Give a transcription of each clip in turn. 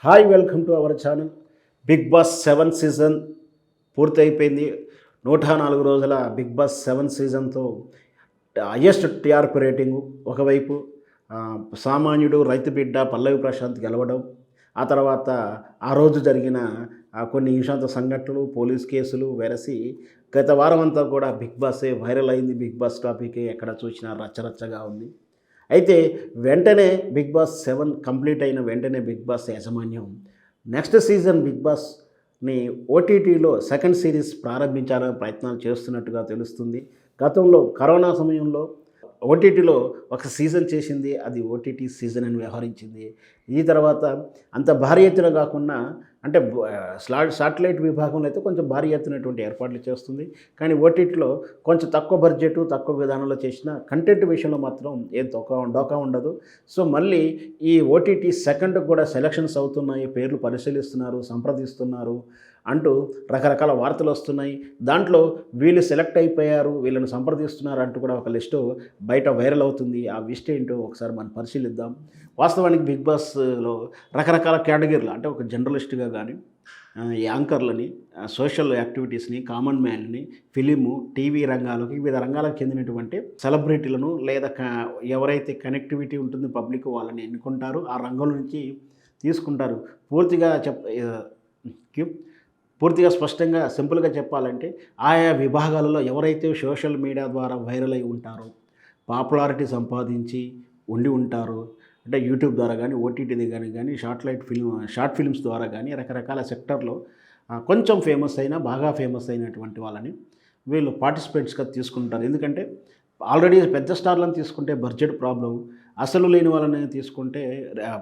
Hi welcome to our channel. Big boss 7 season పూర్తయిపోయింది. 104 రోజుల big boss 7 సీజన్తో highest TRP rating. ఒకవైపు సామాన్యుడు రైతు బిడ్డ పల్లవి ప్రశాంత్ గెలవడం, ఆ తర్వాత ఆ రోజు జరిగిన కొన్ని హింసాత్మక సంఘటనలు, పోలీస్ కేసులు వెరసి గత వారం అంతా కూడా బిగ్ బాసే వైరల్ అయింది. బిగ్ బాస్ టాపికే ఎక్కడ చూసినా రచ్చరచ్చగా ఉంది. అయితే వెంటనే బిగ్ బాస్ 7 కంప్లీట్ అయిన వెంటనే బిగ్ బాస్ యాజమాన్యం నెక్స్ట్ సీజన్ బిగ్ బాస్ని ఓటీటీలో సెకండ్ సిరీస్ ప్రారంభించాలని ప్రయత్నాలు చేస్తున్నట్టుగా తెలుస్తుంది. గతంలో కరోనా సమయంలో ఓటీటీలో ఒక సీజన్ చేసింది, అది ఓటీటీ సీజన్ అని వ్యవహరించింది. ఈ తర్వాత అంత భారీ ఎత్తున కాకుండా అంటే శాటిలైట్ విభాగంలో అయితే కొంచెం భారీ ఎత్తునటువంటి ఏర్పాట్లు చేస్తుంది. కానీ ఓటీటీలో కొంచెం తక్కువ బడ్జెట్ తక్కువ విధానంలో చేసిన కంటెంట్ విషయంలో మాత్రం ఏం డోకా ఉండదు. సో మళ్ళీ ఈ ఓటీటీ సెకండ్ కూడా సెలక్షన్స్ అవుతున్నాయి, పేర్లు పరిశీలిస్తున్నారు, సంప్రదిస్తున్నారు అంటూ రకరకాల వార్తలు వస్తున్నాయి. దాంట్లో వీళ్ళు సెలెక్ట్ అయిపోయారు, వీళ్ళని సంప్రదిస్తున్నారు అంటూ కూడా ఒక లిస్టు బయట వైరల్ అవుతుంది. ఆ లిస్ట్ ఏంటో ఒకసారి మనం పరిశీలిద్దాం. వాస్తవానికి బిగ్ బాస్లో రకరకాల కేటగిరీలు అంటే ఒక జర్నలిస్ట్గా కానీ, యాంకర్లని, సోషల్ యాక్టివిటీస్ని, కామన్ మ్యాన్ని, ఫిలిము, టీవీ రంగాలకు, వివిధ రంగాలకు చెందినటువంటి సెలబ్రిటీలను లేదా ఎవరైతే కనెక్టివిటీ ఉంటుంది పబ్లిక్ వాళ్ళని ఎన్నుకుంటారు, ఆ రంగం నుంచి తీసుకుంటారు. పూర్తిగా స్పష్టంగా సింపుల్గా చెప్పాలంటే ఆయా విభాగాలలో ఎవరైతే సోషల్ మీడియా ద్వారా వైరల్ అయి ఉంటారో, పాపులారిటీ సంపాదించి ఉంటారో, అంటే యూట్యూబ్ ద్వారా కానీ, ఓటీటీ కానీ షార్ట్ ఫిల్మ్స్ ద్వారా కానీ రకరకాల సెక్టర్లో కొంచెం ఫేమస్ అయినా బాగా ఫేమస్ అయినటువంటి వాళ్ళని వీళ్ళు పార్టిసిపేట్స్గా తీసుకుంటారు. ఎందుకంటే ఆల్రెడీ పెద్ద స్టార్లను తీసుకుంటే బడ్జెట్ ప్రాబ్లం, అసలు లేని వాళ్ళని తీసుకుంటే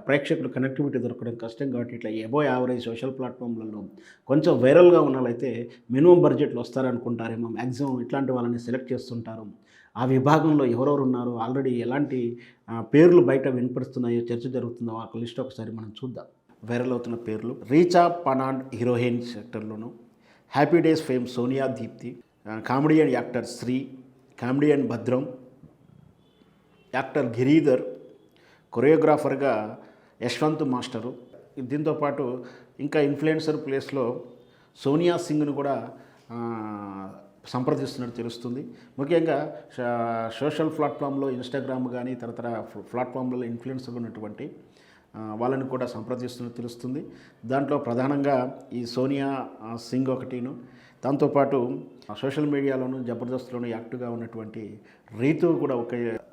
ప్రేక్షకులు కనెక్టివిటీ దొరకడం కష్టం. కాబట్టి ఇట్లా యావరేజ్ సోషల్ ప్లాట్ఫామ్లలో కొంచెం వైరల్గా ఉన్న వాళ్ళైతే మినిమం బడ్జెట్లో వస్తారనుకుంటారేమో, మ్యాక్సిమం ఇట్లాంటి వాళ్ళని సెలెక్ట్ చేస్తుంటారు. ఆ విభాగంలో ఎవరెవరు ఉన్నారు, ఆల్రెడీ ఎలాంటి పేర్లు బయట వినపడుతున్నాయో, చర్చ జరుగుతుందో ఆ లిస్ట్ ఒకసారి మనం చూద్దాం. వైరల్ అవుతున్న పేర్లు: రీచా పనాండ్ హీరోయిన్ సెక్టర్లోను, happy days fame Sonia Deepti, comedian actor Sri, comedian Bhadram, actor Giridhar, కొరియోగ్రాఫర్గా యశ్వంత్ మాస్టరు. దీంతోపాటు ఇంకా ఇన్ఫ్లుయెన్సర్ ప్లేస్లో సోనియా సింగ్ను కూడా సంప్రదిస్తున్నట్టు తెలుస్తుంది. ముఖ్యంగా సోషల్ ప్లాట్ఫామ్లో ఇన్స్టాగ్రామ్ కానీ తదితర ప్లాట్ఫామ్లలో ఇన్ఫ్లుయెన్సర్ ఉన్నటువంటి వాళ్ళని కూడా సంప్రదిస్తున్నట్టు తెలుస్తుంది. దాంట్లో ప్రధానంగా ఈ సోనియా సింగ్ ఒకటిను, దాంతోపాటు సోషల్ మీడియాలోను జబర్దస్త్లోను యాక్టివ్గా ఉన్నటువంటి రీతు కూడా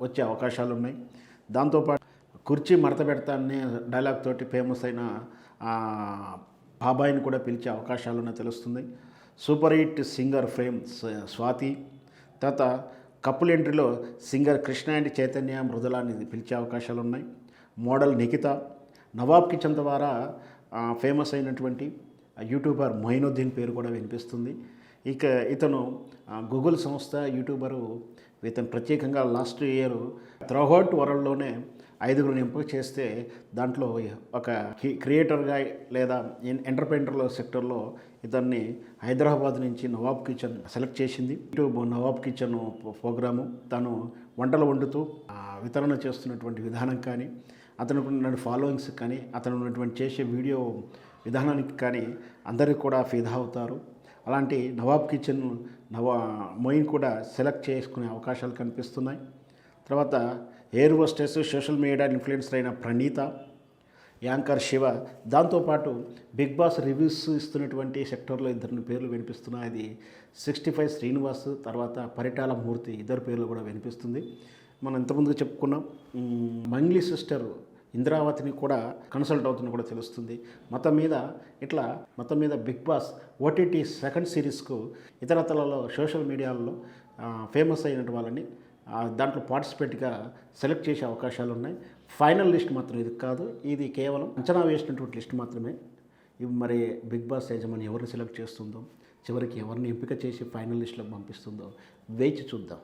వచ్చే అవకాశాలు ఉన్నాయి. దాంతోపాటు కుర్చీ మడత పెడతా అనే డైలాగ్ తోటి ఫేమస్ అయిన బాబాయిని కూడా పిలిచే అవకాశాలు ఉన్నాయి తెలుస్తుంది. Super hit singer fame Swathi, తర్వాత కపుల్ ఎంట్రీలో సింగర్ కృష్ణ అండ్ చైతన్య మృదులాని పిలిచే అవకాశాలు ఉన్నాయి. మోడల్ నిఖిత, నవాబ్ కిచెన్ ద్వారా ఫేమస్ అయినటువంటి యూట్యూబర్ మొయినుద్దీన్ పేరు కూడా వినిపిస్తుంది. ఇక ఇతను గూగుల్ సంస్థ యూట్యూబరు. ఇతను ప్రత్యేకంగా లాస్ట్ ఇయర్ త్రూఅవుట్ వరల్డ్లోనే 5గురు ఎంపిక చేస్తే దాంట్లో ఒక క్రియేటర్గా లేదా ఎంటర్ప్రెన్యూర్ సెక్టర్లో ఇతన్ని హైదరాబాద్ నుంచి నవాబ్ కిచెన్ సెలెక్ట్ చేసింది. యూట్యూబ్ నవాబ్ కిచెన్ ప్రోగ్రాము తను వంటలు వండుతూ వితరణ చేస్తున్నటువంటి విధానం కానీ, అతనికి ఉన్నటువంటి ఫాలోయింగ్స్ కానీ, అతను ఉన్నటువంటి చేసే వీడియో విధానానికి కానీ అందరికీ కూడా ఫిదా అవుతారు. అలాంటి నవాబ్ కిచెన్ మొయిన్ కూడా సెలెక్ట్ చేసుకునే అవకాశాలు కనిపిస్తున్నాయి. తర్వాత air hostess, social media influencer అయిన ప్రణీత, యాంకర్ శివ, దాంతోపాటు బిగ్ బాస్ రివ్యూస్ ఇస్తున్నటువంటి సెక్టర్లో ఇద్దరిని పేర్లు వినిపిస్తున్నాయి. అది 65 శ్రీనివాస్, తర్వాత పరిటాల మూర్తి, ఇద్దరు పేర్లు కూడా వినిపిస్తుంది. మనం ఇంతకుముందుగా చెప్పుకున్నాం మంగ్లీ సిస్టర్ ఇంద్రావతిని కూడా కన్సల్ట్ అవుతున్న కూడా తెలుస్తుంది. మొత్తం మీద బిగ్ బాస్ ఓటీటీ సెకండ్ సిరీస్కు ఇతరతలలో సోషల్ మీడియాలో ఫేమస్ అయిన వాళ్ళని దాంట్లో పార్టిసిపేట్గా సెలెక్ట్ చేసే అవకాశాలు ఉన్నాయి. ఫైనల్ లిస్ట్ మాత్రం ఇది కాదు, ఇది కేవలం అంచనా వేసినటువంటి లిస్ట్ మాత్రమే. ఇవి మరి బిగ్ బాస్ యజమాని ఎవరిని సెలెక్ట్ చేస్తుందో, చివరికి ఎవరిని ఎంపిక చేసి ఫైనల్ లిస్టులో పంపిస్తుందో వేచి చూద్దాం.